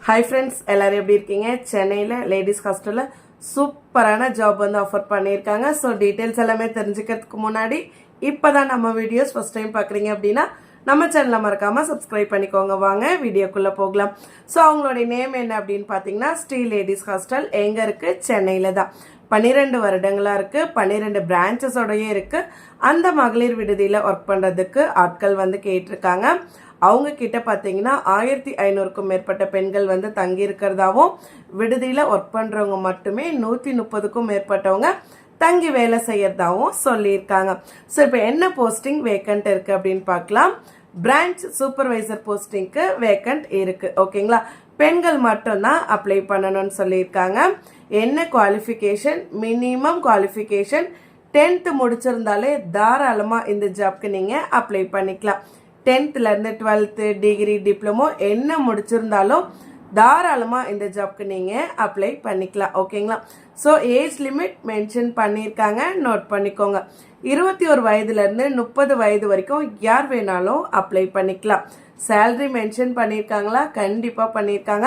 Hi friends, எல்லாரும் எப்படி இருக்கீங்க? சென்னையில லேடிஸ் ஹாஸ்டல்ல சூப்பரான ஜாப் வந்து ஆஃபர் பண்ணியிருக்காங்க. ஸோ டீட்டெயில்ஸ் எல்லாமே தெரிஞ்சுக்கிறதுக்கு முன்னாடி இப்போதான் நம்ம வீடியோஸ் ஃபர்ஸ்ட் டைம் பார்க்குறீங்க அப்படின்னா நம்ம சேனலை மறக்காம சப்ஸ்கிரைப் பண்ணிக்கோங்க. வாங்க வீடியோக்குள்ள போகலாம். ஸோ அவங்களுடைய நேம் என்ன அப்படின்னு பார்த்தீங்கன்னா ஸ்ரீ லேடிஸ் ஹாஸ்டல் எங்க இருக்கு? சென்னையில தான். 12 வருடங்களா இருக்கு. 12 பிரான்ச்சஸோடய இருக்கு. அந்த மகளிர் விடுதியில ஒர்க் பண்றதுக்கு ஆட்கள் வந்து கேட்டிருக்காங்க. அவங்க கிட்ட பார்த்தீங்கன்னா 1500க்கும் மேற்பட்ட பெண்கள் வந்து தங்கி இருக்கிறதாவும், விடுதியில ஒர்க் பண்றவங்க மட்டுமே 130க்கும் மேற்பட்டவங்க தங்கி வேலை செய்யறதாவும் சொல்லியிருக்காங்க. ஸோ இப்போ என்ன போஸ்டிங் வேக்கண்ட் இருக்கு அப்படின்னு பார்க்கலாம். பிரான்ச் சூப்பர்வைசர் போஸ்டிங்க்கு வேக்கண்ட் இருக்கு. ஓகேங்களா? பெண்கள் மட்டும்தான் அப்ளை பண்ணணும்னு சொல்லியிருக்காங்க. என்ன குவாலிஃபிகேஷன்? மினிமம் குவாலிஃபிகேஷன் 10th முடிச்சிருந்தாலே தாராளமா இந்த ஜாப்க்கு நீங்க அப்ளை பண்ணிக்கலாம். 10thல இருந்து 12th டிகிரி டிப்ளமோ என்ன முடிச்சிருந்தாலும் தாராளமா இந்த ஜாப்க்கு நீங்க அப்ளை பண்ணிக்கலாம். ஓகேங்களா? ஸோ ஏஜ் லிமிட் மென்ஷன் பண்ணியிருக்காங்க, நோட் பண்ணிக்கோங்க. 21 வயதுல இருந்து 30 வயது வரைக்கும் யார் வேணாலும் அப்ளை பண்ணிக்கலாம். சேலரி மென்ஷன் பண்ணியிருக்காங்களா? கண்டிப்பா பண்ணியிருக்காங்க.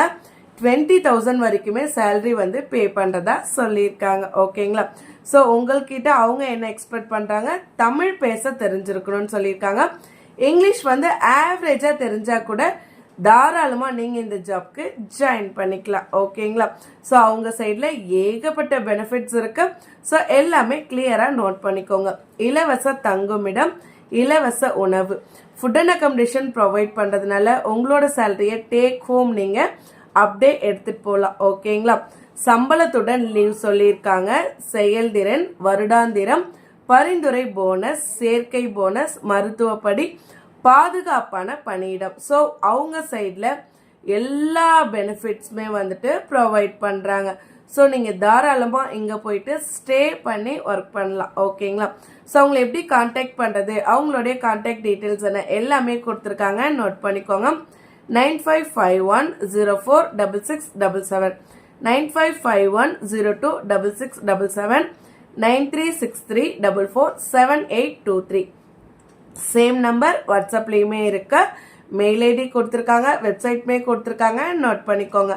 20,000 வரைக்குமே சேலரி வந்து பே பண்றதா சொல்லியிருக்காங்க. ஓகேங்களா? ஸோ உங்கள்கிட்ட அவங்க என்ன எக்ஸ்பெக்ட் பண்றாங்க? தமிழ் பேச தெரிஞ்சிருக்கணும்னு சொல்லியிருக்காங்க. இங்கிலீஷ் வந்து ஆவரேஜா தெரிஞ்சா கூட தாராளமா நீங்க இந்த ஜாப்க்கு ஜாயின் பண்ணிக்கலாம். ஓகேங்களா? ஸோ அவங்க சைட்ல ஏகப்பட்ட பெனிஃபிட்ஸ் இருக்கு. ஸோ எல்லாமே கிளியரா நோட் பண்ணிக்கோங்க. இலவச தங்குமிடம், இலவச உணவு, ஃபுட் அண்ட் அகாமடேஷன் ப்ரொவைட் பண்றதுனால உங்களோட சேலரியை டேக் ஹோம் நீங்க அப்படியே எடுத்துட்டு போகலாம். ஓகேங்களா? சம்பளத்துடன் லீவ் சொல்லியிருக்காங்க. செயல்திறன், வருடாந்திரம், பரிந்துரை போனஸ், சேர்க்கை போனஸ், மருத்துவப்படி, பாதுகாப்பான பணியிடம். ஸோ அவங்க சைட்ல எல்லா பெனிஃபிட்ஸுமே வந்துட்டு ப்ரொவைட் பண்றாங்க. ஸோ நீங்க தாராளமா இங்க போயிட்டு ஸ்டே பண்ணி ஒர்க் பண்ணலாம். ஓகேங்களா? ஸோ அவங்களை எப்படி கான்டாக்ட் பண்றது, அவங்களுடைய கான்டாக்ட் டீட்டெயில்ஸ் என்ன எல்லாமே கொடுத்துருக்காங்க, நோட் பண்ணிக்கோங்க. 9551046677, 9551026677, 9363447823. சேம் நம்பர் வாட்ஸ்அப்லயுமே இருக்கு. மெயில் ஐடி கொடுத்துருக்காங்க, வெப்சைட்மே கொடுத்துருக்காங்க, நோட் பண்ணிக்கோங்க.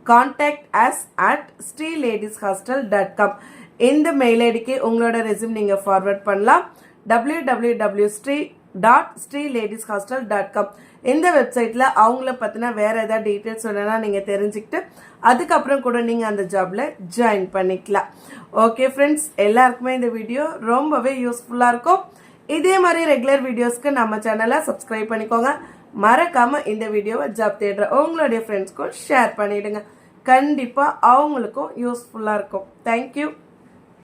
Contact us at sreeladishostel.com. இந்த மெயில் ஐடிக்கு உங்களோட ரெஸ்யூம் நீங்க ஃபார்வர்ட் பண்ணலாம். www.sreeladishostel.com. இந்த வெப்சைட்ல அவங்கள பத்தின வேற ஏதாவது டீட்டெயில்ஸ் வேணும்னா நீங்க தெரிஞ்சுக்கிட்டு அதுக்கப்புறம் கூட நீங்க அந்த ஜாப்ல ஜாயின் பண்ணிக்கலாம். ஓகே ஃப்ரெண்ட்ஸ், எல்லாருக்குமே இந்த வீடியோ ரொம்பவே யூஸ்ஃபுல்லா இருக்கும். இதே மாதிரி ரெகுலர் வீடியோஸ்க்கு நம்ம சேனலை சப்ஸ்கிரைப் பண்ணிக்கோங்க. மறக்காம இந்த வீடியோவை ஜாப் தேடுற உங்களுடைய ஃப்ரெண்ட்ஸ்க்கும் ஷேர் பண்ணிடுங்க. கண்டிப்பா அவங்களுக்கும் யூஸ்ஃபுல்லா இருக்கும். தேங்க்யூ.